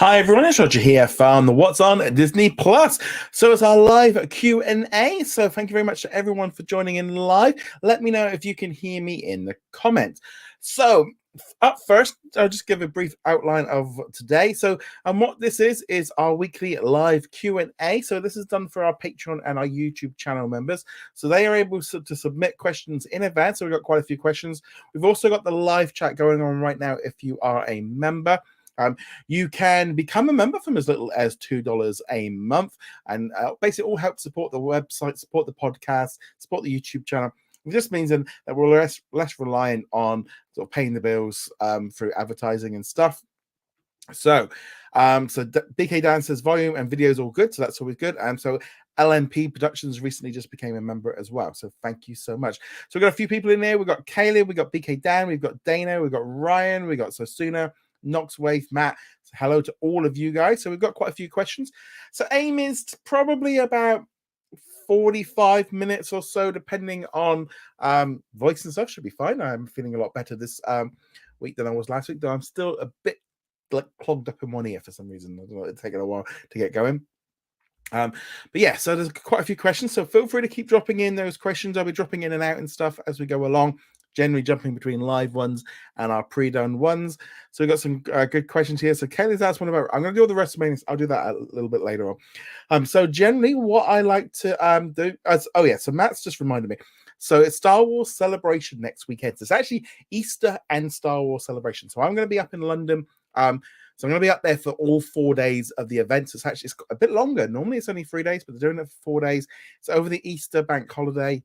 Hi everyone, it's Roger here from the What's On Disney Plus. So it's our live Q&A. So thank you very much to everyone for joining in live. Let me know if you can hear me in the comments. So up first, I'll just give a brief outline of today. So what this is our weekly live Q&A. So this is done for our Patreon and our YouTube channel members. So they are able to submit questions in advance. So we've got quite a few questions. We've also got the live chat going on right now if you are a member. You can become a member from as little as $2 a month, and basically all help support the website, support the podcast, support the YouTube channel. It just means that we're less reliant on sort of paying the bills through advertising and stuff. So BK Dan says volume and video is all good, so that's always good. And so LMP Productions recently just became a member as well, so thank you so much. So we've got a few people in there. We've got Kaylee, we've got BK Dan, we've got Dana, we've got Ryan, we've got Sosuna, Knoxwave, Matt. So hello to all of you guys. So we've got quite a few questions. So aim is probably about 45 minutes or so, depending on voice and stuff. Should be fine. I'm feeling a lot better this week than I was last week, though I'm still a bit like clogged up in one ear for some reason. I don't know, it's taken a while to get going. But yeah, so there's quite a few questions, so feel free to keep dropping in those questions. I'll be dropping in and out and stuff as we go along, generally jumping between live ones and our pre-done ones. So we've got some good questions here. So Kaylee's asked one about, I'm going to do all the rest of my, I'll do that a little bit later on. So generally what I like to do, so Matt's just reminded me. So it's Star Wars Celebration next weekend. It's actually Easter and Star Wars Celebration. So I'm going to be up in London. So I'm going to be up there for all 4 days of the event. It's a bit longer. Normally it's only 3 days, but they're doing it for 4 days. It's over the Easter bank holiday.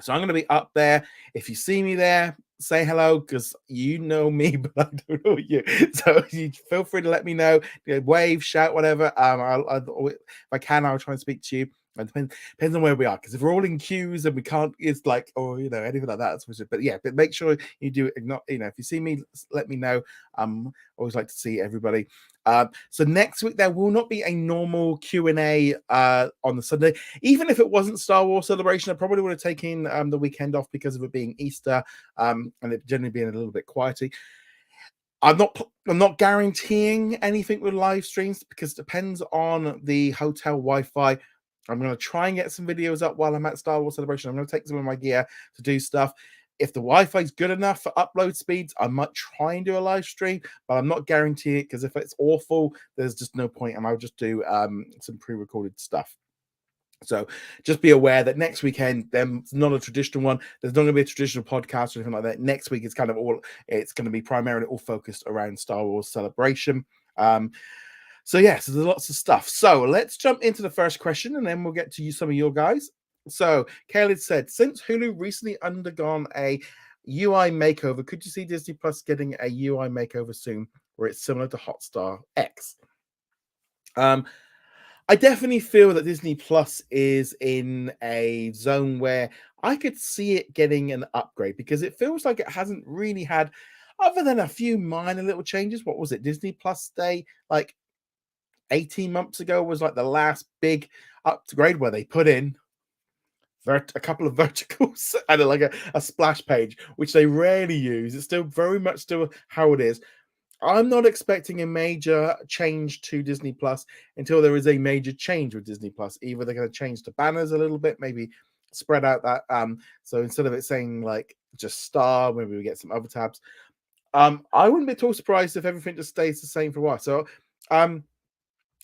So I'm going to be up there. If you see me there, say hello, because you know me, but I don't know you. So you feel free to let me know. Wave, shout, whatever. If I can, I'll try and speak to you. It depends on where we are, because if we're all in queues and we can't, it's like, or anything like that. But yeah, but make sure you do it. Not, if you see me, let me know. Always like to see everybody. So next week there will not be a normal Q&A on the Sunday. Even if it wasn't Star Wars Celebration, I probably would have taken the weekend off because of it being Easter and it generally being a little bit quieter. I'm not guaranteeing anything with live streams because it depends on the hotel Wi-Fi. I'm going to try and get some videos up while I'm at Star Wars Celebration. I'm going to take some of my gear to do stuff. If the Wi-Fi is good enough for upload speeds, I might try and do a live stream, but I'm not guaranteeing it because if it's awful, there's just no point, and I'll just do some pre-recorded stuff. So just be aware that next weekend, it's not a traditional one. There's not going to be a traditional podcast or anything like that. Next week, it's going to be primarily all focused around Star Wars Celebration. So yes, there's lots of stuff. So let's jump into the first question, and then we'll get to some of your guys. So Kaylee said, since Hulu recently undergone a UI makeover, could you see Disney Plus getting a UI makeover soon, where it's similar to Hotstar X? I definitely feel that Disney Plus is in a zone where I could see it getting an upgrade, because it feels like it hasn't really had, other than a few minor little changes. What was it? Disney Plus Day, like 18 months ago, was like the last big upgrade where they put in a couple of verticals and like a splash page, which they rarely use. It's still very much still how it is. I'm not expecting a major change to Disney Plus until there is a major change with Disney Plus. Either they're going to change the banners a little bit, maybe spread out that. So instead of it saying like just Star, maybe we get some other tabs. I wouldn't be at all surprised if everything just stays the same for a while.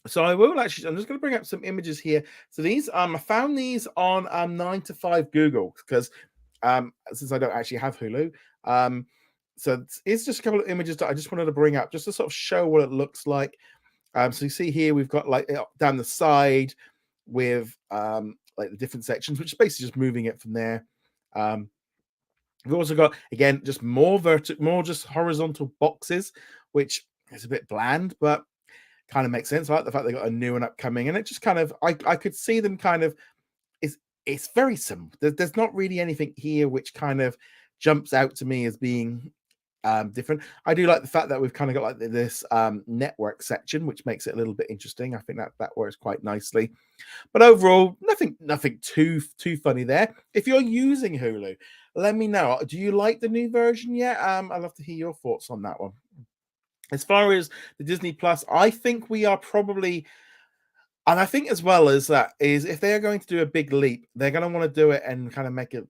So I will actually, I'm just going to bring up some images here. So these, I found these on 9to5 Google, because since I don't actually have Hulu. So it's just a couple of images that I just wanted to bring up just to sort of show what it looks like. So you see here, we've got like down the side with like the different sections, which is basically just moving it from there. We've also got, again, just more just horizontal boxes, which is a bit bland, but kind of makes sense. I like the fact they got a new one upcoming, and it just kind of, I could see them kind of, it's very simple. There's not really anything here which kind of jumps out to me as being different. I do like the fact that we've kind of got like this network section, which makes it a little bit interesting. I think that works quite nicely. But overall, nothing too funny there. If you're using Hulu, let me know. Do you like the new version yet? I'd love to hear your thoughts on that one. As far as the Disney Plus, I think we are probably, and I think as well as that is if they are going to do a big leap, they're going to want to do it and kind of make it.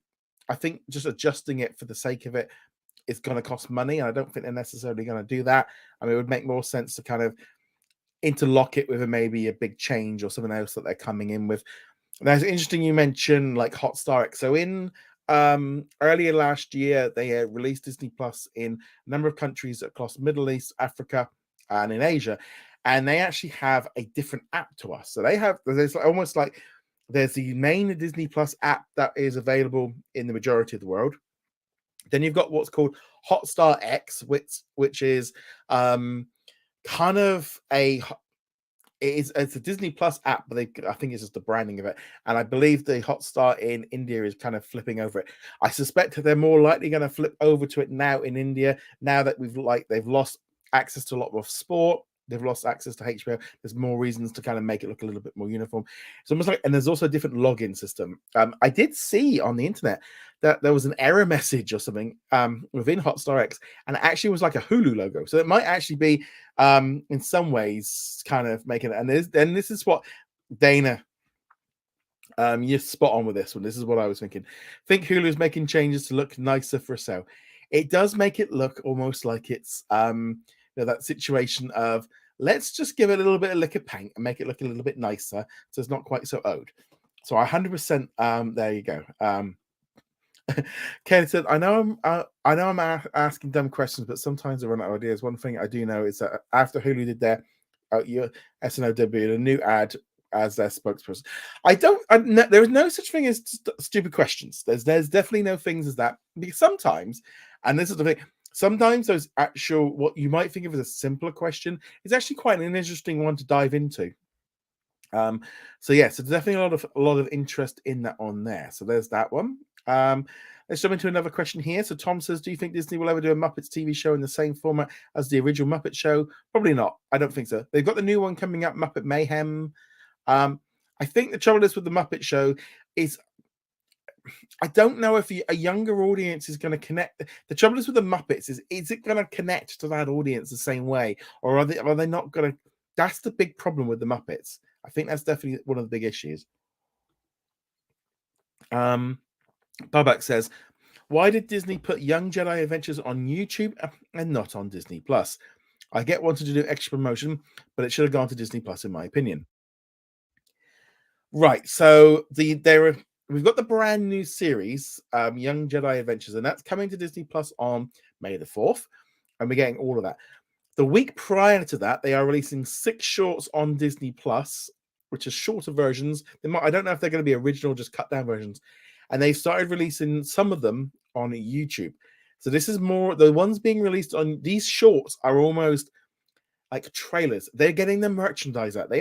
I think just adjusting it for the sake of it is going to cost money, and I don't think they're necessarily going to do that. I mean, it would make more sense to kind of interlock it with maybe a big change or something else that they're coming in with. Now, it's interesting you mentioned like Hotstar X. So in earlier last year, they released Disney Plus in a number of countries across Middle East, Africa, and in Asia, and they actually have a different app to us. So there's almost like there's the main Disney Plus app that is available in the majority of the world. Then you've got what's called Hotstar X, which is kind of it's a Disney Plus app, but I think it's just the branding of it. And I believe the Hotstar in India is kind of flipping over it. I suspect that they're more likely going to flip over to it now in India, now that they've lost access to a lot of sport. They've lost access to HBO. There's more reasons to kind of make it look a little bit more uniform. It's almost like, and there's also a different login system. I did see on the internet that there was an error message or something within Hotstar X, and it actually was like a Hulu logo. So it might actually be, in some ways, kind of making it. And this is what Dana, you're spot on with this one. This is what I was thinking. Think Hulu is making changes to look nicer for a sale. It does make it look almost like it's that situation of let's just give it a little bit of lick of paint and make it look a little bit nicer, so it's not quite so owed. So 100%. There you go. Ken said, I know I'm asking dumb questions, but sometimes I run out of ideas. One thing I do know is that after Hulu did their your SNOW, a new ad as their spokesperson. There is no such thing as stupid questions. There's definitely no things as that, because sometimes, and this is the thing, sometimes those actual what you might think of as a simpler question is actually quite an interesting one to dive into. So there's definitely a lot of interest in that on there. So there's that one. Let's jump into another question here. So Tom says, do you think Disney will ever do a Muppets TV show in the same format as the original Muppet show? Probably not. I don't think so. They've got the new one coming up, Muppet Mayhem. I think the trouble is with the Muppet show is I don't know if a younger audience is going to connect. The trouble is with the Muppets is it going to connect to that audience the same way, or are they not going to? That's the big problem with the Muppets. I think that's definitely one of the big issues. Babak says, why did Disney put Young Jedi Adventures on YouTube and not on Disney Plus? I get wanted to do extra promotion, but it should have gone to Disney Plus, in my opinion. Right. So we've got the brand new series, Young Jedi Adventures, and that's coming to Disney Plus on May the 4th, and we're getting all of that. The week prior to that, they are releasing 6 shorts on Disney Plus, which are shorter versions. I don't know if they're going to be original, just cut down versions. And they started releasing some of them on YouTube. So this is more, the ones being released on these shorts are almost like trailers. They're getting the merchandise out.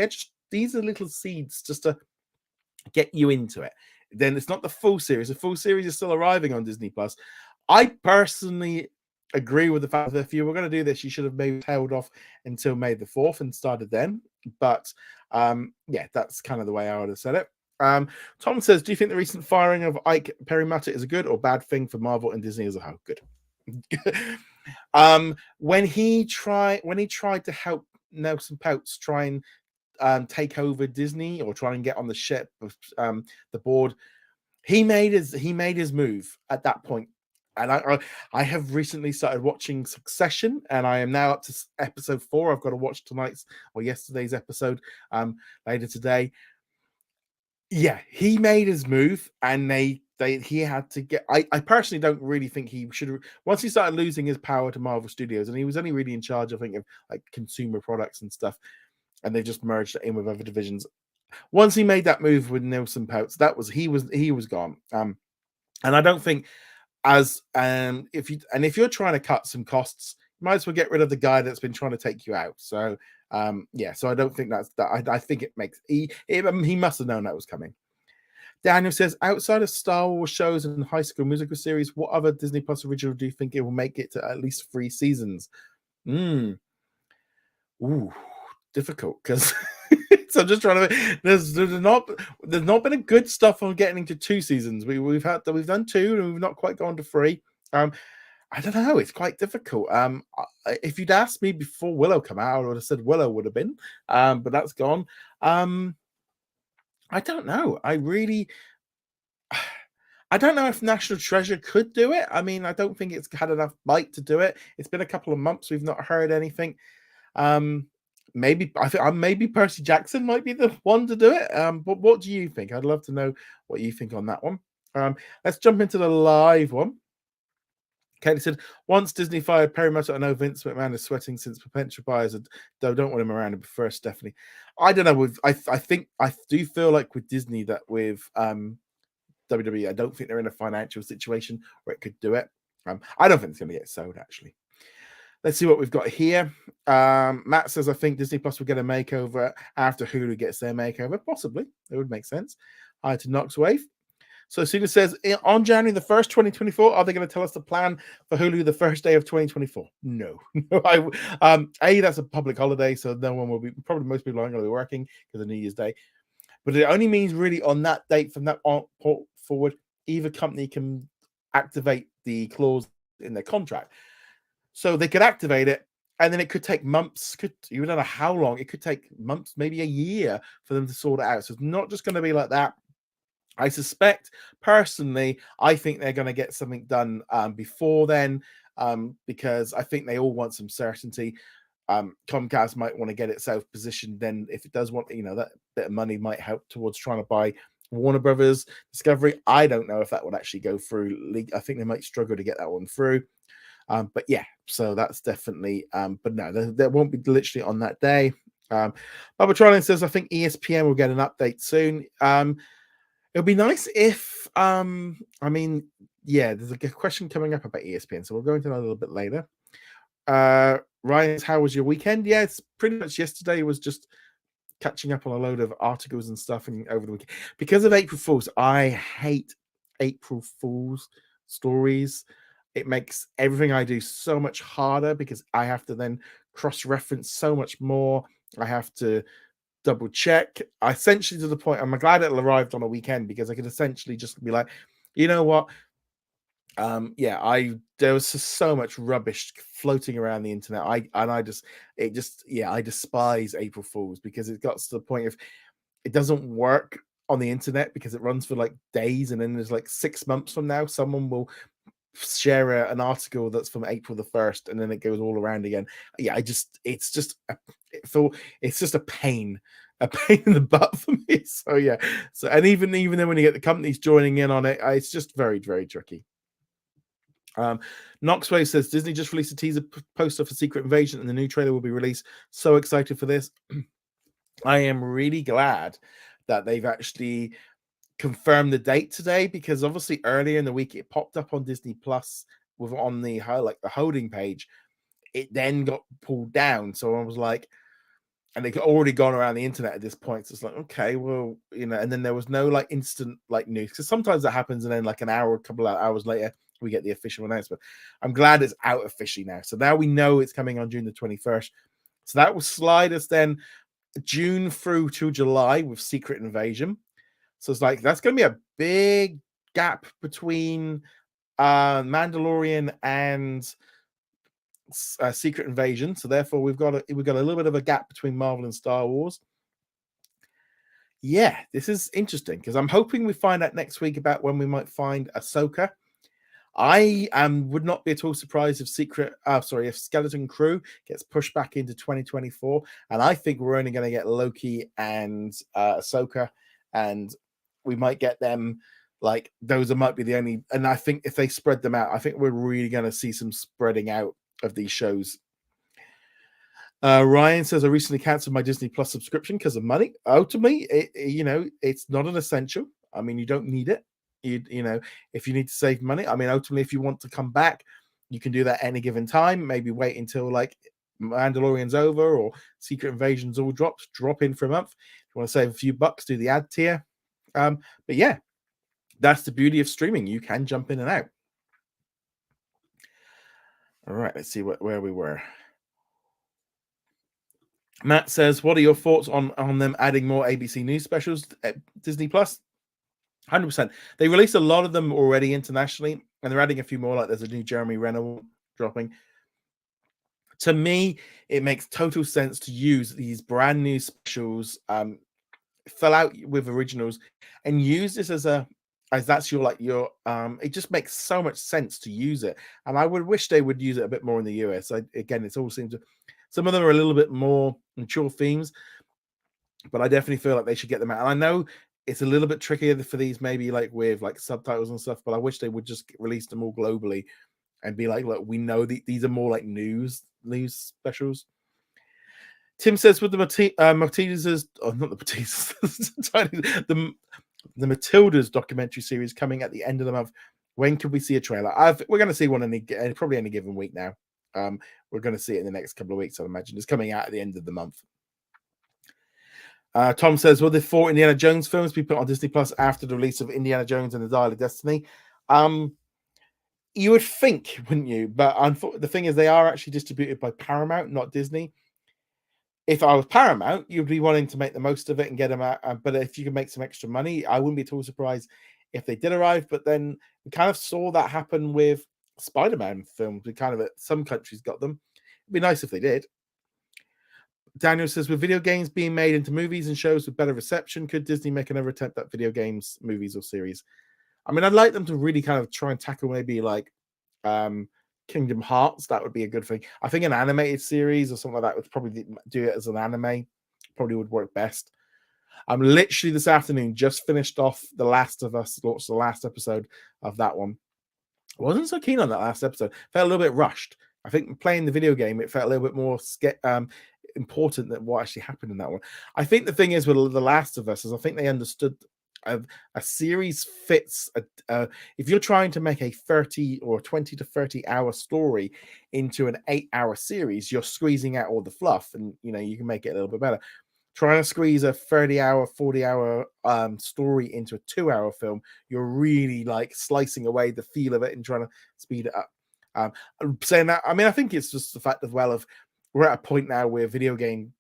These are little seeds just to get you into it. Then it's not the full series. The full series is still arriving on Disney Plus. I personally agree with the fact that if you were going to do this, you should have maybe held off until May the 4th and started then. But that's kind of the way I would have said it. Tom says, do you think the recent firing of Ike Perlmutter is a good or bad thing for Marvel and Disney as a whole? Good. When he tried to help Nelson Peltz try and take over Disney or try and get on the ship of the board, he made his move at that point. And I have recently started watching Succession, and I am now up to episode 4. I've got to watch tonight's or yesterday's episode later today. Yeah, he made his move, and he had to get. I personally don't really think he should. Once he started losing his power to Marvel Studios, and he was only really in charge, I think, of like consumer products and stuff, and they just merged it in with other divisions. Once he made that move with Nelson Peltz, he was gone. And I don't think if you're trying to cut some costs, you might as well get rid of the guy that's been trying to take you out. So so I don't think that's that. I think it makes he must have known that was coming. Daniel says, outside of Star Wars shows and High School Musical series, what other Disney Plus original do you think it will make it to at least 3 seasons? Ooh, difficult, because so I'm just trying to. There's not been a good stuff on getting into 2 seasons. We've done 2 and we've not quite gone to 3. I don't know. It's quite difficult. If you'd asked me before Willow come out, I would have said Willow would have been, but that's gone. I don't know. I don't know if National Treasure could do it. I mean, I don't think it's had enough bite to do it. It's been a couple of months. We've not heard anything. Maybe I think maybe Percy Jackson might be the one to do it. But what do you think? I'd love to know what you think on that one. Let's jump into the live one. Katie said, once Disney fired Perry Matter, I know Vince McMahon is sweating since potential buyers don't want him around. But first, Stephanie, I don't know. I think I do feel like with Disney that with WWE, I don't think they're in a financial situation where it could do it. I don't think it's going to get sold, actually. Let's see what we've got here. Matt says, I think Disney Plus will get a makeover after Hulu gets their makeover. Possibly. It would make sense. Hi to Knoxwave. So Suna says, on January the 1st, 2024, are they going to tell us the plan for Hulu the first day of 2024? No. That's a public holiday, so no one will be, probably most people aren't going to be working because of New Year's Day. But it only means really on that date, from that point forward, either company can activate the clause in their contract. So they could activate it, and then it could take months, you don't know how long, it could take months, maybe a year for them to sort it out. So it's not just going to be like that. I suspect, personally, I think they're going to get something done before then, because I think they all want some certainty. Comcast might want to get itself positioned. Then, if it does want, that bit of money might help towards trying to buy Warner Brothers Discovery. I don't know if that would actually go through. I think they might struggle to get that one through. But yeah, so that's definitely. But no, there won't be literally on that day. Bubba says, I think ESPN will get an update soon. It would be nice if, there's a question coming up about ESPN, so we'll go into that a little bit later. Ryan, how was your weekend? Yeah, it's pretty much yesterday was just catching up on a load of articles and stuff over the weekend. Because of April Fools, I hate April Fools stories. It makes everything I do so much harder because I have to then cross-reference so much more. I have to double check. Essentially, to the point, I'm glad it arrived on a weekend because I could essentially just be like, you know what? There was just so much rubbish floating around the internet. I despise April Fools because it got to the point of it doesn't work on the internet because it runs for like days, and then there's like 6 months from now, someone will share an article that's from April the 1st, and then it goes all around again. Yeah, it's just a pain in the butt for me. So yeah, and even then when you get the companies joining in on it, it's just very, very tricky. Knoxwave says Disney just released a teaser poster for Secret Invasion, and the new trailer will be released. So excited for this. I am really glad that they've actually confirmed the date today, because obviously earlier in the week it popped up on Disney Plus on the holding page. It then got pulled down, so I was like, and they'd already gone around the internet at this point. So it's like, okay, well, and then there was no like instant like news, because sometimes that happens, and then like a couple of hours later we get the official announcement. I'm glad it's out officially now. So now we know it's coming on June the 21st. So that will slide us then June through to July with Secret Invasion. So it's like that's going to be a big gap between Mandalorian and Secret Invasion. So therefore, we've got a little bit of a gap between Marvel and Star Wars. Yeah, this is interesting because I'm hoping we find out next week about when we might find Ahsoka. I would not be at all surprised if if Skeleton Crew gets pushed back into 2024, and I think we're only going to get Loki and Ahsoka, and we might get them. Like those might be the only, and I think if they spread them out, I think we're really going to see some spreading out of these shows. Ryan says, I recently canceled my Disney Plus subscription because of money. Ultimately, it's not an essential. I mean, you don't need it. If you need to save money, I mean, ultimately, if you want to come back, you can do that at any given time. Maybe wait until like Mandalorian's over or Secret Invasion's all drops, drop in for a month. If you want to save a few bucks, do the ad tier. But yeah, that's the beauty of streaming. You can jump in and out. All right, let's see where we were. Matt says, what are your thoughts on them adding more ABC News specials at Disney Plus? 100%. They released a lot of them already internationally. and they're adding a few more. Like there's a new Jeremy Renner one dropping. To me, it makes total sense to use these brand new specials, fill out with originals, and use this as that's your it just makes so much sense to use it. And I would wish they would use it a bit more in the US. Again, it's all seems to, some of them are a little bit more mature themes, but I definitely feel like they should get them out. And I know it's a little bit trickier for these, maybe like with like subtitles and stuff, but I wish they would just release them all globally and be like, look, we know these are more like news specials. Tim says, with the Matildas, not the Matildas, the Matildas documentary series coming at the end of the month, when can we see a trailer? We're going to see one probably any given week now. We're going to see it in the next couple of weeks, I imagine. It's coming out at the end of the month. Tom says, will the 4 Indiana Jones films be put on Disney Plus after the release of Indiana Jones and the Dial of Destiny? You would think, wouldn't you? But the thing is, they are actually distributed by Paramount, not Disney. If I was Paramount, you'd be wanting to make the most of it and get them out. But if you can make some extra money, I wouldn't be at all surprised if they did arrive. But then we kind of saw that happen with Spider-Man films. We kind of, some countries got them. It'd be nice if they did. Daniel says, with video games being made into movies and shows with better reception, could Disney make another attempt at video games, movies, or series? I mean, I'd like them to really kind of try and tackle maybe like Kingdom Hearts. That would be a good thing. I think an animated series or something like that would probably do it as an anime. Probably would work best. I'm literally this afternoon just finished off The Last of Us, watched the last episode of that one. I wasn't so keen on that last episode. Felt a little bit rushed. I think playing the video game, it felt a little bit more important than what actually happened in that one. I think the thing is with The Last of Us is I think they understood a series fits if you're trying to make a 30 or 20 to 30 hour story into an 8-hour series, you're squeezing out all the fluff, and you can make it a little bit better. Trying to squeeze a 30-hour 40-hour story into a 2-hour film, you're really like slicing away the feel of it and trying to speed it up. Saying that, I mean, I think it's just the fact as well of we're at a point now where video games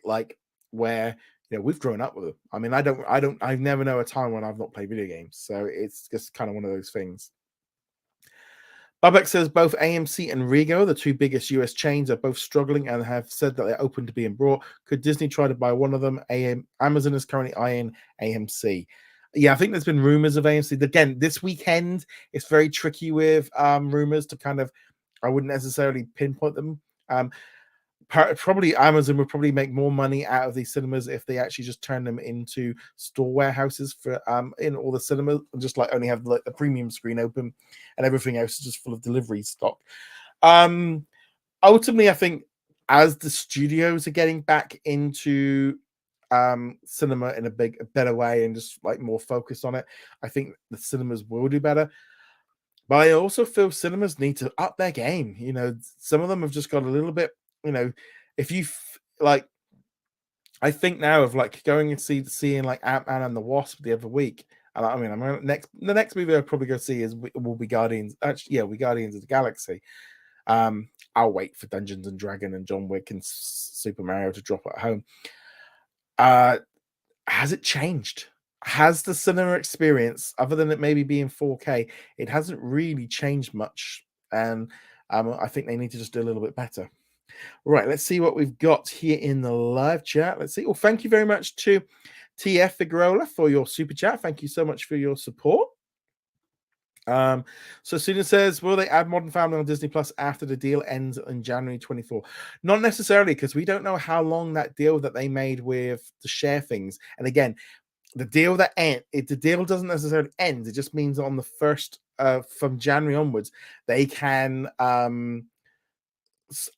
like where we've grown up with them. I mean, I've never know a time when I've not played video games. So it's just kind of one of those things. Babek says both AMC and Rego, the two biggest US chains, are both struggling and have said that they're open to being brought. Could Disney try to buy one of them? Amazon is currently eyeing AMC. Yeah, I think there's been rumors of AMC. Again, this weekend, it's very tricky with rumors to kind of, I wouldn't necessarily pinpoint them. Probably Amazon would probably make more money out of these cinemas if they actually just turn them into store warehouses for in all the cinemas, and just like only have like the premium screen open and everything else is just full of delivery stock. Ultimately, I think as the studios are getting back into cinema in a better way and just like more focused on it, I think the cinemas will do better. But I also feel cinemas need to up their game. Some of them have just got a little bit. If you like, I think now of like going and seeing like Ant-Man and the Wasp the other week. And I mean, the next movie I'll probably go see will be Guardians. Actually, yeah, we Guardians of the Galaxy. I'll wait for Dungeons and Dragon and John Wick and Super Mario to drop at home. Has it changed? Has the cinema experience, other than it maybe being 4K, it hasn't really changed much. And I think they need to just do a little bit better. Right, let's see what we've got here in the live chat. Let's see. Well, thank you very much to TF Figueroa for your super chat. Thank you so much for your support. So Susan says, will they add Modern Family on Disney Plus after the deal ends in January 24? Not necessarily, because we don't know how long that deal that they made with to share things. And again, the deal doesn't necessarily end. It just means on the first from January onwards, they can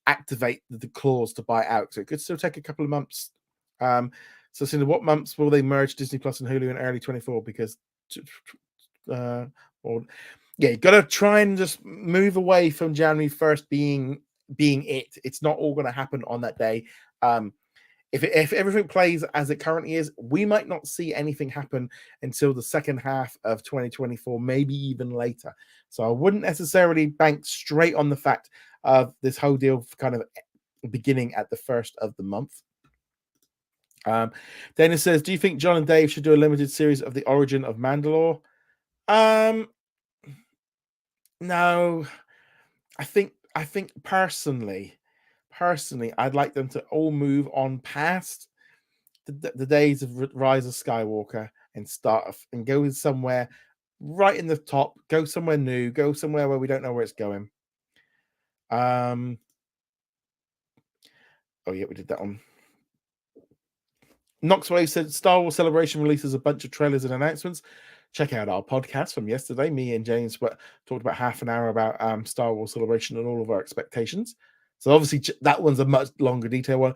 activate the clause to buy out. So it could still take a couple of months. So Cindy, what months will they merge Disney Plus and Hulu in early 24? Because you got to try and just move away from January 1st being it. It's not all going to happen on that day. If everything plays as it currently is, we might not see anything happen until the second half of 2024, maybe even later. So I wouldn't necessarily bank straight on the fact of this whole deal kind of beginning at the first of the month. Dennis says, do you think John and Dave should do a limited series of the origin of Mandalore? No, I think personally, I'd like them to all move on past the days of Rise of Skywalker and and go somewhere right in the top, go somewhere new, go somewhere where we don't know where it's going. Um, oh yeah, we did that one. Knoxwave said Star Wars Celebration releases a bunch of trailers and announcements. Check out our podcast from yesterday. Me and James talked about half an hour about Star Wars Celebration and all of our expectations. So obviously that one's a much longer detail one.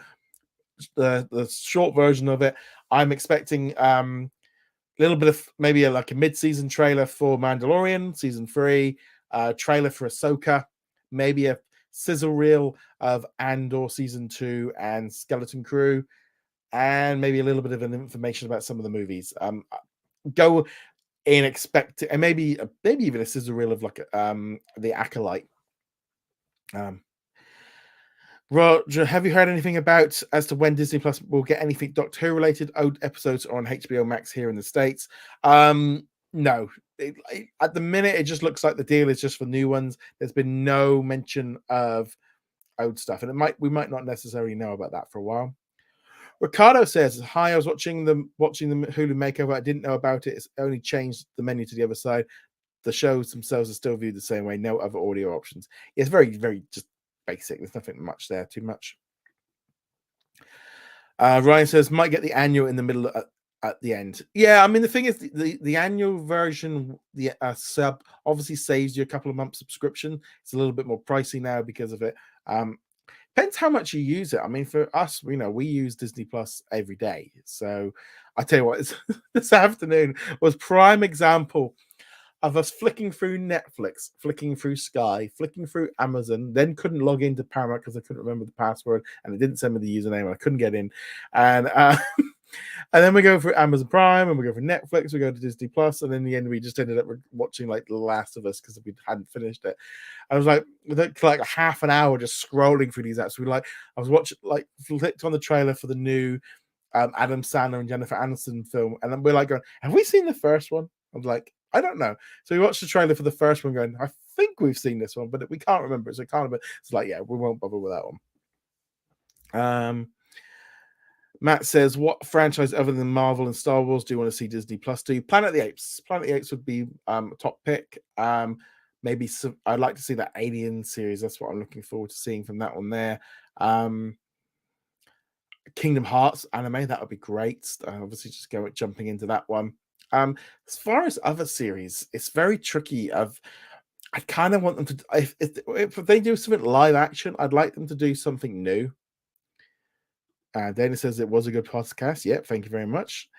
The short version of it, I'm expecting a little bit of maybe like a mid-season trailer for Mandalorian season 3, trailer for Ahsoka, maybe a sizzle reel of Andor season 2 and Skeleton Crew, and maybe a little bit of an information about some of the movies. Go in expect, and maybe even a sizzle reel of like the Acolyte. Roger, have you heard anything about as to when Disney Plus will get anything Doctor Who related? Old episodes are on HBO Max here in the States. No, at the minute it just looks like the deal is just for new ones. There's been no mention of old stuff, and we might not necessarily know about that for a while. Ricardo says, "Hi, I was watching the Hulu makeover. I didn't know about it. It's only changed the menu to the other side. The shows themselves are still viewed the same way. No other audio options. It's very, very just basic. There's nothing much there. Too much." Ryan says, "Might get the annual in the middle at the end." Yeah, I mean the thing is, the annual version, the sub obviously saves you a couple of months subscription. It's a little bit more pricey now because of it. Depends how much you use it. I mean, for us, we use Disney Plus every day. So I tell you what, this afternoon was prime example of us flicking through Netflix, flicking through Sky, flicking through Amazon, then couldn't log into Paramount because I couldn't remember the password and it didn't send me the username and I couldn't get in. And and then we go for Amazon Prime and we go for Netflix, we go to Disney Plus, and in the end we just ended up watching like The Last of Us because we hadn't finished it. I was like half an hour just scrolling through these apps. I was watching, like, flicked on the trailer for the new Adam Sandler and Jennifer Aniston film, and then we're like going, "Have we seen the first one?" I was like, "I don't know." So we watched the trailer for the first one, going, "I think we've seen this one, but we can't remember it." So it's like, yeah, we won't bother with that one. Matt says, "What franchise other than Marvel and Star Wars do you want to see Disney Plus do?" Planet of the Apes. Planet of the Apes would be a top pick. Maybe I'd like to see that Alien series. That's what I'm looking forward to seeing from that one there. Kingdom Hearts anime, that would be great. Obviously, just jumping into that one. As far as other series, it's very tricky. I kind of want them to, if they do something live action, I'd like them to do something new. Dana says it was a good podcast. Yep, thank you very much.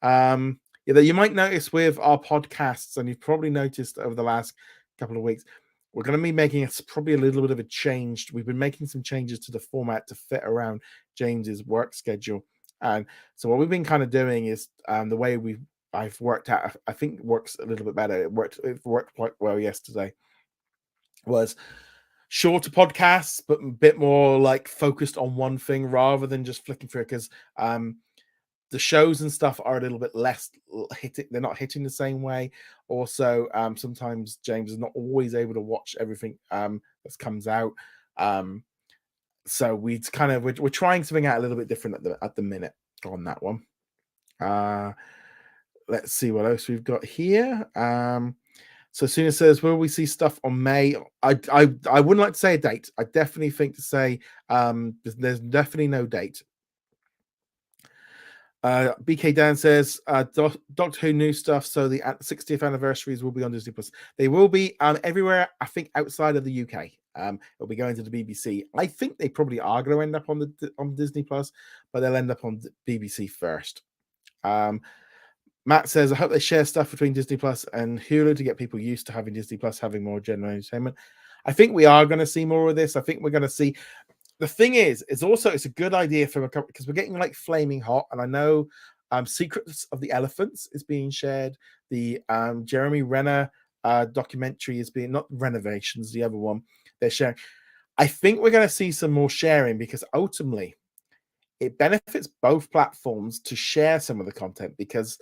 Yeah, you might notice with our podcasts, and you've probably noticed over the last couple of weeks, we're going to be making probably a little bit of a change. We've been making some changes to the format to fit around James's work schedule. And so what we've been kind of doing is the way I've worked out, I think works a little bit better. It worked quite well yesterday. Was shorter podcasts, but a bit more like focused on one thing rather than just flicking through. Because the shows and stuff are a little bit less hitting. They're not hitting the same way. Also, sometimes James is not always able to watch everything that comes out. So we're trying something out a little bit different at the minute on that one. Let's see what else we've got here. So Suna says, "Will we see stuff on May?" I wouldn't like to say a date. I definitely think to say there's definitely no date. BK Dan says, Doctor Who new stuff. So the 60th anniversaries will be on Disney Plus. They will be everywhere, I think, outside of the UK. It'll be going to the BBC. I think they probably are going to end up on Disney Plus, but they'll end up on BBC first. Matt says, "I hope they share stuff between Disney Plus and Hulu to get people used to having Disney Plus having more general entertainment." I think we are going to see more of this. I think we're going to see. The thing is also it's a good idea from a couple, because we're getting like flaming hot, and I know Secrets of the Elephants is being shared. The Jeremy Renner documentary is being, not Renovations, the other one they're sharing. I think we're going to see some more sharing, because ultimately it benefits both platforms to share some of the content, because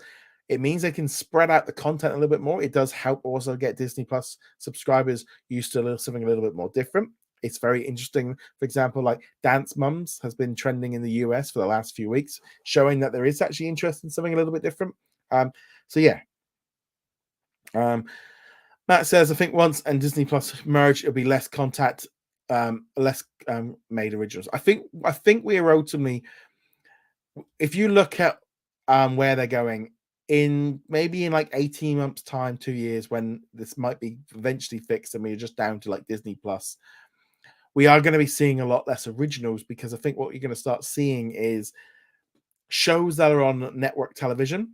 It means they can spread out the content a little bit more. It does help also get Disney Plus subscribers used to something a little bit more different. It's very interesting. For example, like Dance Mums has been trending in the US for the last few weeks, showing that there is actually interest in something a little bit different. So yeah. Matt says, I think once and Disney Plus merge, it'll be less contact, less made originals. I think we are ultimately, if you look at where they're going in maybe in like 18 months time, 2 years, when this might be eventually fixed and we're just down to like Disney Plus, we are going to be seeing a lot less originals, because I think what you're going to start seeing is shows that are on network television.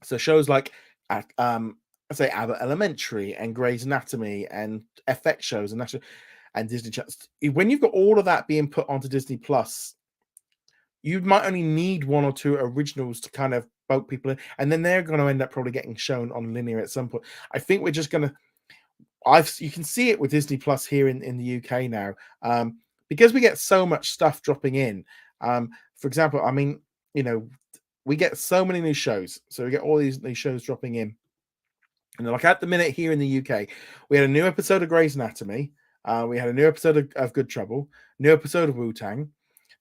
So shows like I say Abbott Elementary and Grey's Anatomy and FX shows and Disney Channel. When you've got all of that being put onto Disney Plus, you might only need 1 or 2 originals to kind of poke people in, and then they're going to end up probably getting shown on linear at some point. I think we're just going to. You can see it with Disney Plus here in the UK now, because we get so much stuff dropping in. For example, I mean, we get so many new shows, so we get all these new shows dropping in. And like at the minute here in the UK, we had a new episode of Grey's Anatomy. We had a new episode of Good Trouble, new episode of Wu-Tang.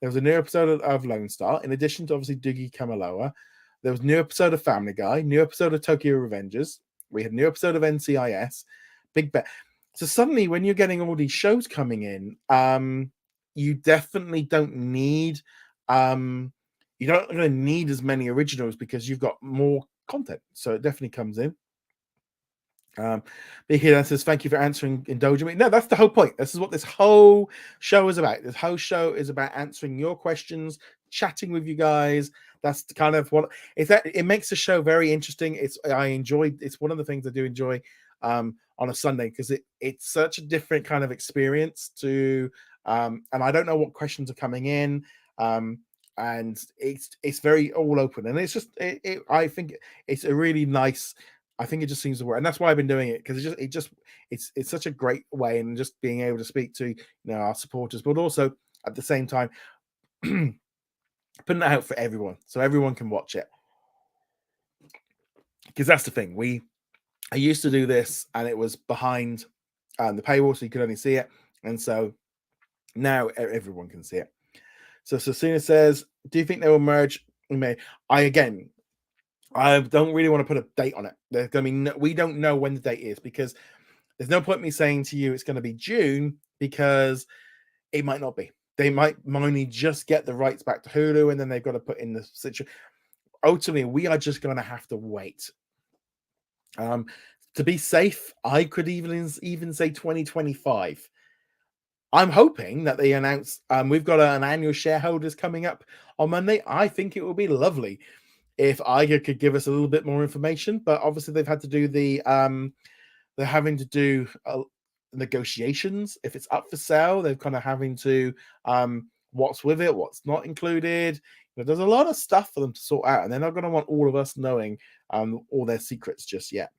There was a new episode of Lone Star, in addition to obviously Doogie Kamaloa. There was a new episode of Family Guy, new episode of Tokyo Revengers. We had a new episode of NCIS, Big Bet. So suddenly, when you're getting all these shows coming in, you definitely don't need, you don't really need as many originals because you've got more content. So it definitely comes in. Vicky then says, thank you for answering, indulging me. No, that's the whole point. This is what this whole show is about. This whole show is about answering your questions, chatting with you guys. That's kind of what it makes the show very interesting. It's one of the things I do enjoy on a Sunday, because it's such a different kind of experience to and I don't know what questions are coming in. And it's very all open, and it's just I think it's a really nice. I think it just seems to work, and that's why I've been doing it, because it's such a great way, and just being able to speak to our supporters, but also at the same time putting it out for everyone, so everyone can watch it. Because that's the thing, I used to do this, and it was behind the paywall, so you could only see it, and so now everyone can see it. So Sasuna says, do you think they will merge? I don't really want to put a date on it. We don't know when the date is, because there's no point me saying to you it's going to be June, because it might not be. They might only just get the rights back to Hulu, and then they've got to put in the situation. Ultimately, we are just going to have to wait. To be safe, I could even say 2025. I'm hoping that they announce we've got an annual shareholders coming up on Monday. I think it would be lovely if Iger could give us a little bit more information, but obviously they've had to do they're having to do negotiations. If it's up for sale, they're kind of having to what's with it, what's not included. There's a lot of stuff for them to sort out, and they're not going to want all of us knowing all their secrets just yet.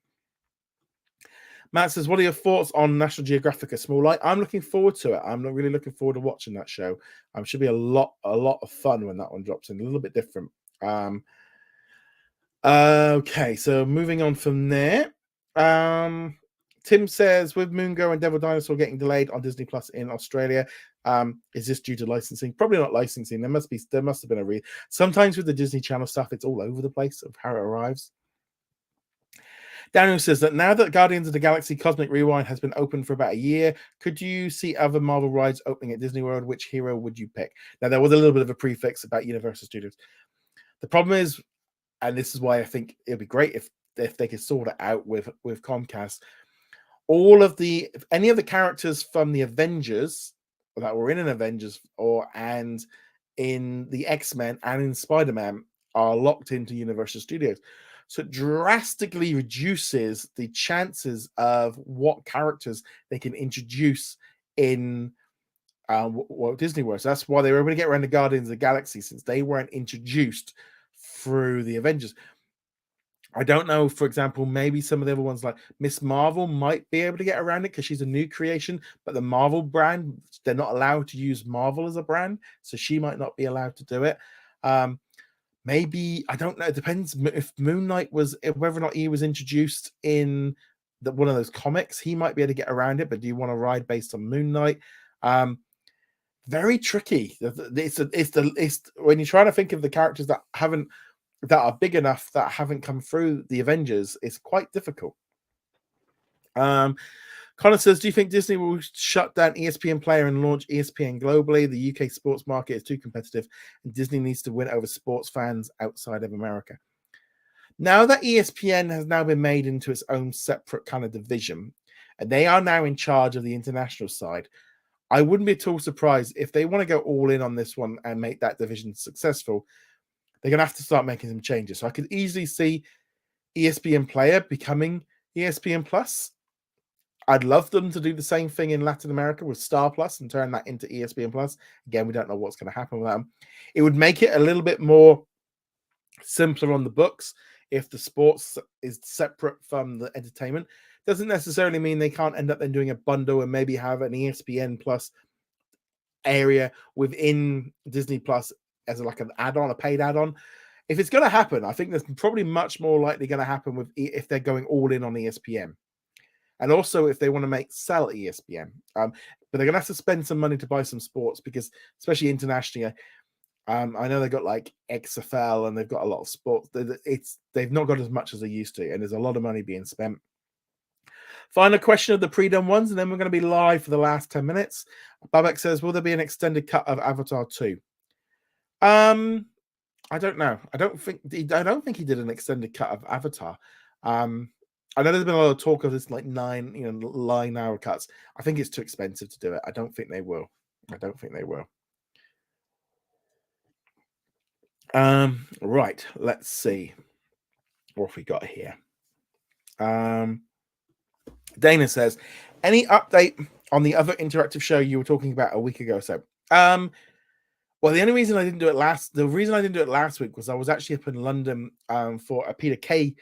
Matt says, what are your thoughts on National Geographic A Small Light? I'm looking forward to it. I'm really looking forward to watching that show. Should be a lot of fun when that one drops in, a little bit different. Okay, so moving on from there. Tim says, with Moongo and Devil Dinosaur getting delayed on Disney Plus in Australia, is this due to licensing? Probably not licensing. There must have been a reason. Sometimes with the Disney Channel stuff, it's all over the place of how it arrives. Daniel says that now that Guardians of the Galaxy Cosmic Rewind has been open for about a year, could you see other Marvel rides opening at Disney World? Which hero would you pick? Now, there was a little bit of a prefix about Universal Studios. The problem is, and this is why I think it'd be great if they could sort it out with Comcast, any of the characters from the Avengers that were in an Avengers and in the X-Men and in Spider-Man are locked into Universal Studios. So it drastically reduces the chances of what characters they can introduce in Walt Disney World. So that's why they were able to get around the Guardians of the Galaxy, since they weren't introduced through the Avengers. I don't know, for example, maybe some of the other ones like Miss Marvel might be able to get around it because she's a new creation, but the Marvel brand, they're not allowed to use Marvel as a brand, so she might not be allowed to do it. maybe, I don't know. It depends if Moon Knight was, whether or not he was introduced in one of those comics. He might be able to get around it. But do you want to ride based on Moon Knight? Very tricky. It's when you're trying to think of the characters that are big enough that haven't come through the Avengers, it's quite difficult. Connor says, do you think Disney will shut down ESPN Player and launch ESPN globally? The UK sports market is too competitive, and Disney needs to win over sports fans outside of America. Now that ESPN has now been made into its own separate kind of division, and they are now in charge of the international side, I wouldn't be at all surprised if they want to go all in on this one and make that division successful. They're going to have to start making some changes. So I could easily see ESPN Player becoming ESPN Plus. I'd love them to do the same thing in Latin America with Star Plus and turn that into ESPN Plus. Again, we don't know what's going to happen with them. It would make it a little bit more simpler on the books if the sports is separate from the entertainment. Doesn't necessarily mean they can't end up then doing a bundle and maybe have an ESPN Plus area within Disney Plus as like an add-on, a paid add-on. If it's going to happen, I think that's probably much more likely going to happen with if they're going all in on ESPN. And also if they want to sell ESPN. But they're going to have to spend some money to buy some sports, because especially internationally, I know they've got like XFL and they've got a lot of sports. They've not got as much as they used to, and there's a lot of money being spent. Final question of the pre-done ones, and then we're going to be live for the last 10 minutes. Babak says, will there be an extended cut of Avatar 2? I don't know. I don't think he did an extended cut of Avatar. I know there's been a lot of talk of this like 9-hour cuts. I think it's too expensive to do it. I don't think they will. Right. Let's see what have we got here. Dana says, any update on the other interactive show you were talking about a week ago or so? Well, the reason I didn't do it last week was I was actually up in London for a Peter Kay.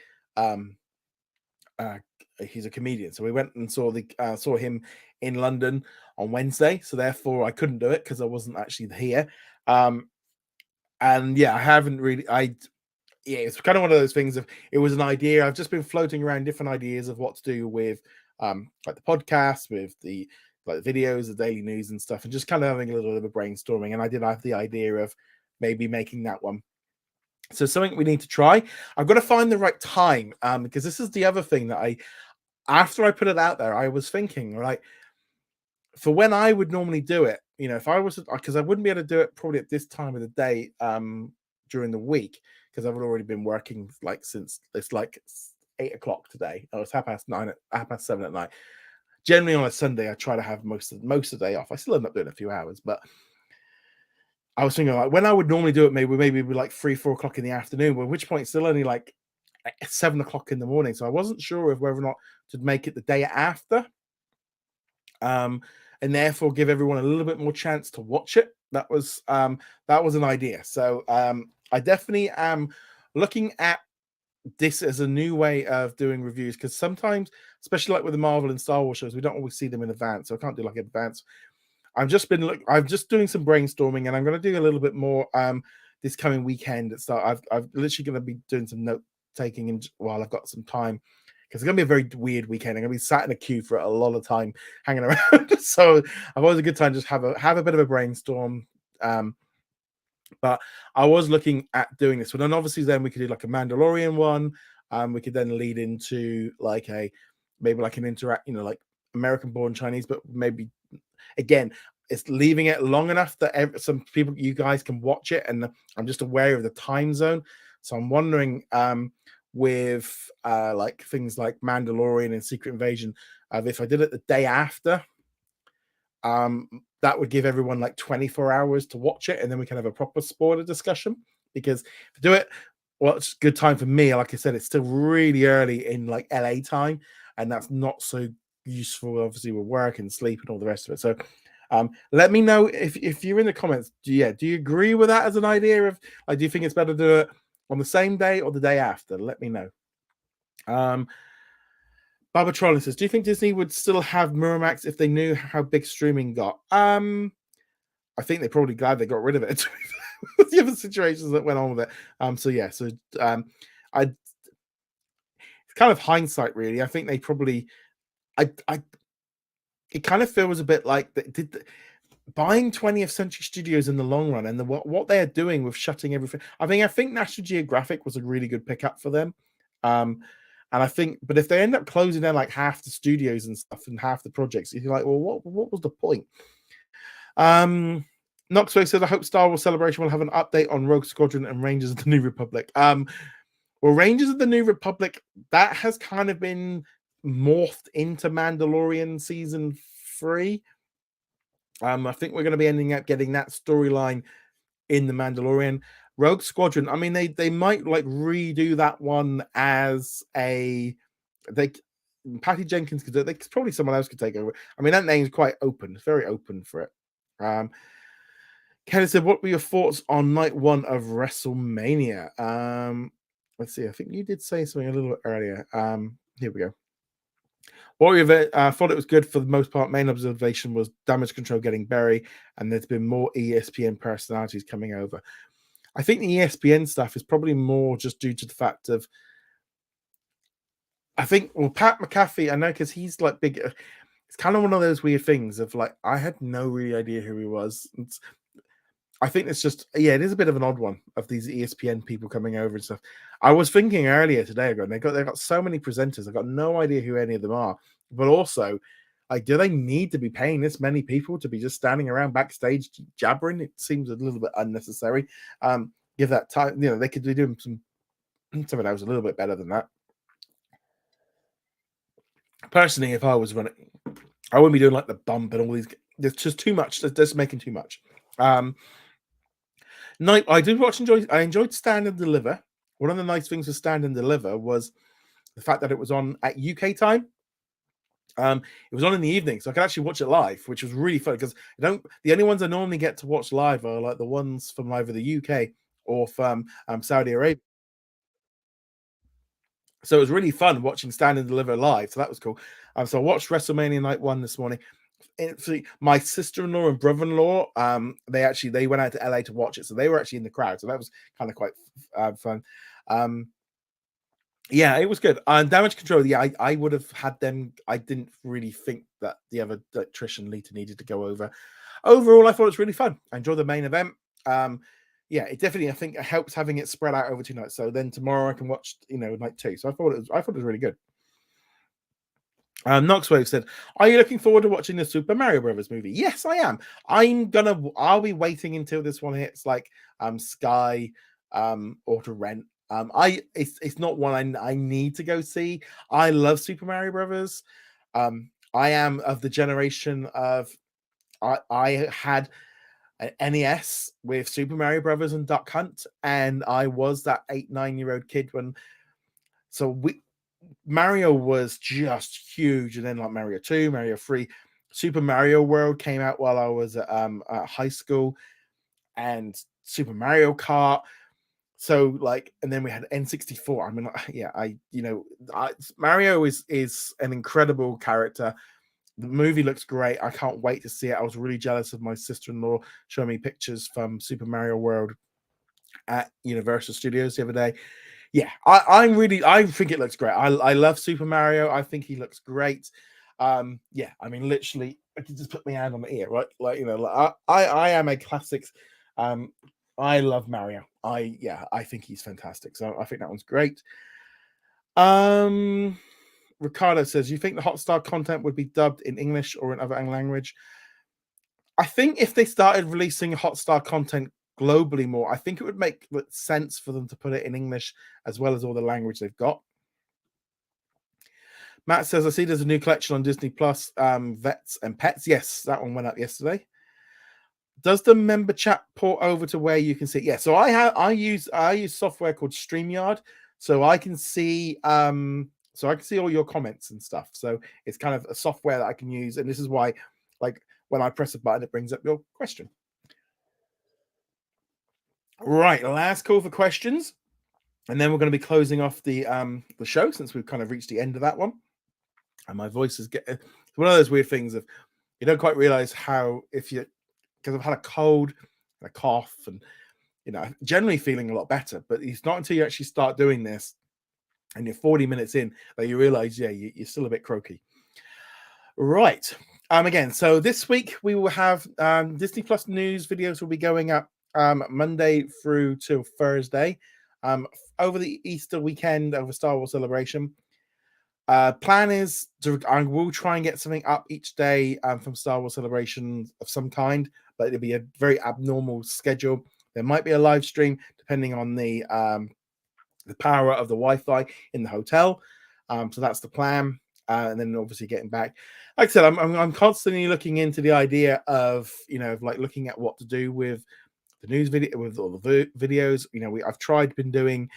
He's a comedian, so we went and saw him in London on Wednesday. So therefore, I couldn't do it because I wasn't actually here. And yeah, I haven't really. It's kind of one of those things. Of it was an idea. I've just been floating around different ideas of what to do with like the podcast, with the videos, the daily news and stuff, and just kind of having a little bit of a brainstorming. And I did have the idea of maybe making that one. So something we need to try. I've got to find the right time because this is the other thing that after I put it out there, I was thinking, right, for when I would normally do it, if I was, because I wouldn't be able to do it probably at this time of the day during the week, because I've already been working since it's 8 o'clock today. Oh, it's 7:30 at night. Generally on a Sunday, I try to have most of the day off. I still end up doing a few hours, but I was thinking when I would normally do it, maybe be 3-4 o'clock in the afternoon, at which point it's still only 7 o'clock in the morning. So I wasn't sure of whether or not to make it the day after, and therefore give everyone a little bit more chance to watch it. That was an idea. So I definitely am looking at this as a new way of doing reviews, because sometimes, especially with the Marvel and Star Wars shows, we don't always see them in advance. So I can't do advance. I'm just doing some brainstorming, and I'm going to do a little bit more this coming weekend. So I've literally going to be doing some note taking while I've got some time, because it's going to be a very weird weekend. I'm going to be sat in a queue for a lot of time hanging around. So I've always a good time just have a bit of a brainstorm. But I was looking at doing this, but then obviously then we could do a Mandalorian one. We could then lead into maybe an interact, American born Chinese, but maybe again, it's leaving it long enough that some people, you guys can watch it. And I'm just aware of the time zone. So I'm wondering with things like Mandalorian and Secret Invasion, if I did it the day after, that would give everyone 24 hours to watch it, and then we can have a proper spoiler discussion. Because if I do it, well, it's a good time for me. Like I said, it's still really early in LA time, and that's not so useful, obviously, with work and sleep and all the rest of it. So let me know if you're in the comments. Do you agree with that as an idea of do you think it's better to do it on the same day or the day after? Let me know. Baba Trolley says, do you think Disney would still have Miramax if they knew how big streaming got? I think they're probably glad they got rid of it, the other situations that went on with it. So yeah, so I it's kind of hindsight, really. I think they probably, I it kind of feels a bit like buying 20th Century Studios in the long run, and what they're doing with shutting everything. I think National Geographic was a really good pickup for them. And I think, but if they end up closing down like half the studios and stuff and half the projects, you're like, well, what was the point? Knoxway says, I hope Star Wars Celebration will have an update on Rogue Squadron and Rangers of the New Republic. Well, Rangers of the New Republic, that has kind of been morphed into Mandalorian season 3. I think we're going to be ending up getting that storyline in the Mandalorian. Rogue Squadron, I mean, they might like redo that one as Patty Jenkins could do it. Probably someone else could take over. I mean, that name's quite open. It's very open for it. Kelly said, what were your thoughts on night 1 of WrestleMania? Let's see. I think you did say something a little bit earlier. Here we go. I thought it was good for the most part. Main observation was Damage Control getting buried, and there's been more ESPN personalities coming over. I think the ESPN stuff is probably more just due to the fact of, I think, well, Pat McAfee, I know, because he's like big. It's kind of one of those weird things of like, I had no really idea who he was. I think it's just, yeah, it is a bit of an odd one of these ESPN people coming over and stuff. I was thinking earlier today ago, and they got so many presenters. I've got no idea who any of them are. But also, like, do they need to be paying this many people to be just standing around backstage jabbering? It seems a little bit unnecessary. Give that time, they could be doing something else a little bit better than that. Personally, if I was running, I wouldn't be doing like the bump and all these. There's just too much. That's making too much. I enjoyed Stand and Deliver. One of the nice things with Stand and Deliver was the fact that it was on at UK time. It was on in the evening, so I could actually watch it live, which was really fun because the only ones I normally get to watch live are like the ones from either the UK or from Saudi Arabia. So it was really fun watching Stand and Deliver live. So that was cool. So I watched WrestleMania Night 1 this morning. My sister-in-law and brother-in-law, they went out to LA to watch it, so they were actually in the crowd. So that was kind of quite fun. Yeah, it was good. Damage Control, yeah, I would have had them. I didn't really think that the other Trish and Lita needed to go over. Overall, I thought it was really fun. I enjoyed the main event. Yeah, it definitely, I think, it helps having it spread out over 2 nights. So then tomorrow I can watch, night 2. So I thought it was really good. Knoxwave said, are you looking forward to watching the Super Mario Brothers movie? Yes, I am. I'll be waiting until this one hits like Sky or to rent. It's not one I need to go see. I love Super Mario Brothers. I am of the generation of I had an NES with Super Mario Brothers and Duck Hunt, and I was that 8-9-year-old kid when Mario was just huge, and then like Mario 2, Mario 3, Super Mario World came out while I was at high school, and Super Mario Kart. So like, and then we had N64. I mean, yeah, Mario is an incredible character. The movie looks great. I can't wait to see it. I was really jealous of my sister-in-law showing me pictures from Super Mario World at Universal Studios the other day. Yeah, I think it looks great. I love Super Mario. I think he looks great. Yeah, I mean, literally, I can just put my hand on the ear, right? Like, I am a classics. I love Mario. I think he's fantastic. So I think that one's great. Ricardo says, you think the Hotstar content would be dubbed in English or in other language? I think if they started releasing Hotstar content globally more, I think it would make sense for them to put it in English as well as all the language they've got. Matt says, I see there's a new collection on Disney Plus, Vets and Pets. Yes, that one went up yesterday. Does the member chat port over to where you can see? Yeah, so I use software called StreamYard, so I can see all your comments and stuff. So it's kind of a software that I can use, and this is why, like, when I press a button, it brings up your question. Right, last call for questions, and then we're going to be closing off the show since we've kind of reached the end of that one. And my voice is getting, it's one of those weird things of you don't quite realize how, because I've had a cold and a cough, and generally feeling a lot better. But it's not until you actually start doing this and you're 40 minutes in that you realize, yeah, you're still a bit croaky. Right. Again, so this week we will have Disney Plus news videos will be going up Monday through till Thursday, over the Easter weekend, over Star Wars Celebration. Plan is I will try and get something up each day from Star Wars Celebration of some kind, but it'll be a very abnormal schedule. There might be a live stream depending on the power of the Wi-Fi in the hotel. So that's the plan. And then obviously getting back. Like I said, I'm constantly looking into the idea of, like looking at what to do with the news video, with all the videos. I've been doing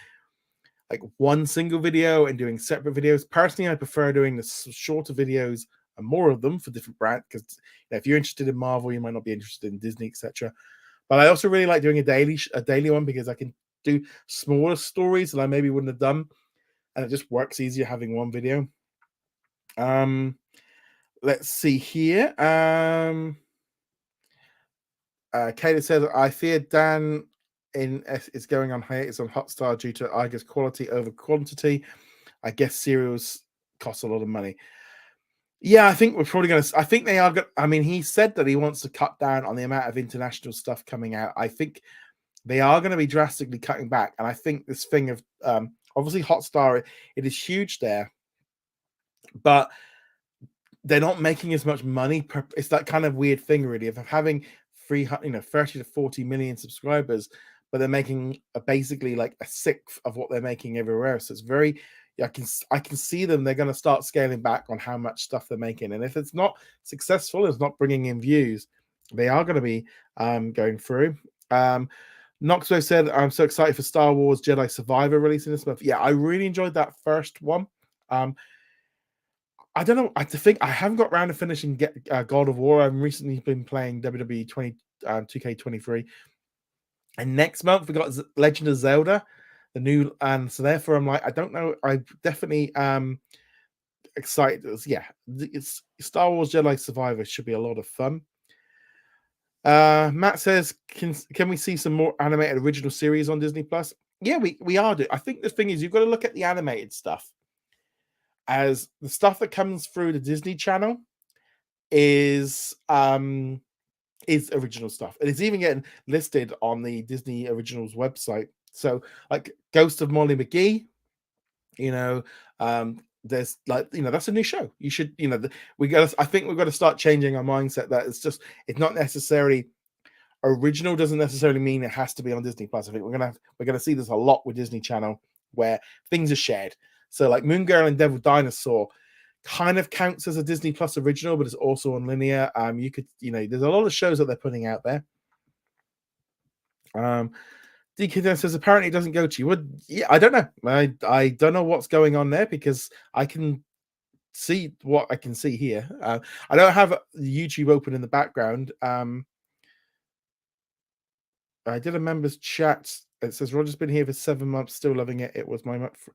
like one single video and doing separate videos. Personally, I prefer doing the shorter videos and more of them for different brands, because if you're interested in Marvel, you might not be interested in Disney, etc. But I also really like doing a daily one, because I can do smaller stories that I maybe wouldn't have done, and it just works easier having one video. Let's see here. Kayla says, I fear Dan is going on hiatus on Hotstar due to, I guess, quality over quantity. I guess serials cost a lot of money. Yeah, I think we're probably going to. I think they are. He said that he wants to cut down on the amount of international stuff coming out. I think they are going to be drastically cutting back. And I think this thing of obviously Hotstar, it is huge there, but they're not making as much money. It's that kind of weird thing, really, of having 30 to 40 million subscribers, but they're making basically like a sixth of what they're making everywhere else. So it's very, I can see them. They're going to start scaling back on how much stuff they're making, and if it's not successful, it's not bringing in views, they are going to be going through. Knoxwell said, I'm so excited for Star Wars Jedi Survivor releasing this month. Yeah, I really enjoyed that first one. I don't know. I think I haven't got around to finishing God of War. I've recently been playing WWE 2K23, and next month we got Legend of Zelda, the new, and so therefore I'm like, I don't know. I definitely excited. It's Star Wars Jedi Survivor should be a lot of fun. Matt says, can we see some more animated original series on Disney Plus? Yeah, we are. I think the thing is, you've got to look at the animated stuff as the stuff that comes through the Disney Channel is original stuff. It is even getting listed on the Disney Originals website. So, like Ghost of Molly McGee, there's that's a new show. You should, I think we've got to start changing our mindset that it's not necessarily original. Doesn't necessarily mean it has to be on Disney Plus. I think we're gonna see this a lot with Disney Channel, where things are shared. So like Moon Girl and Devil Dinosaur kind of counts as a Disney Plus original, but it's also on linear. You could, there's a lot of shows that they're putting out there. DK says apparently it doesn't go to you. Well, yeah, I don't know. I don't know what's going on there, because I can see what I can see here. I don't have YouTube open in the background. I did a members chat. It says Roger's been here for 7 months, still loving it. It was my month.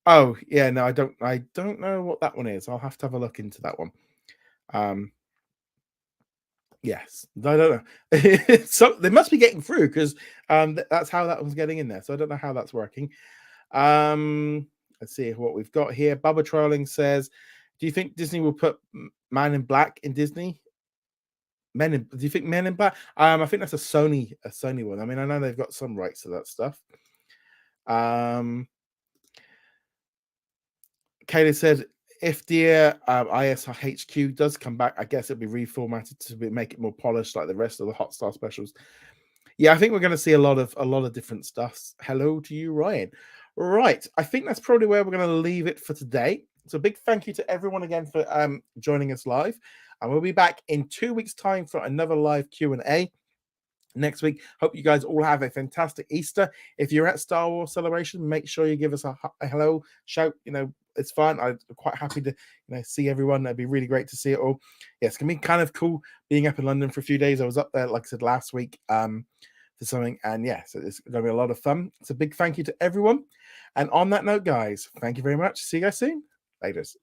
Oh yeah, no, I don't know what that one is. I'll have to have a look into that one. Yes, I don't know. So they must be getting through, because that's how that one's getting in there. So I don't know how that's working. Let's see what we've got here. Bubba Trolling says, do you think Disney will put Man in Black in Disney? Do you think Men in Black? I think that's a Sony one. I know they've got some rights to that stuff. Kayla said, if Dear ISHQ does come back, I guess it'll be reformatted to make it more polished like the rest of the Hotstar specials. Yeah, I think we're going to see a lot of different stuff. Hello to you, Ryan. Right, I think that's probably where we're going to leave it for today. So big thank you to everyone again for joining us live, and we'll be back in 2 weeks' time for another live Q&A next week. Hope you guys all have a fantastic Easter. If you're at Star Wars Celebration, make sure you give us a hello, shout. It's fun. I'm quite happy to see everyone. It'd be really great to see it all. Yeah, it's gonna be kind of cool being up in London for a few days. I was up there, like I said, last week for something, and yeah, so it's gonna be a lot of fun. So big thank you to everyone. And on that note, guys, thank you very much. See you guys soon. Laters.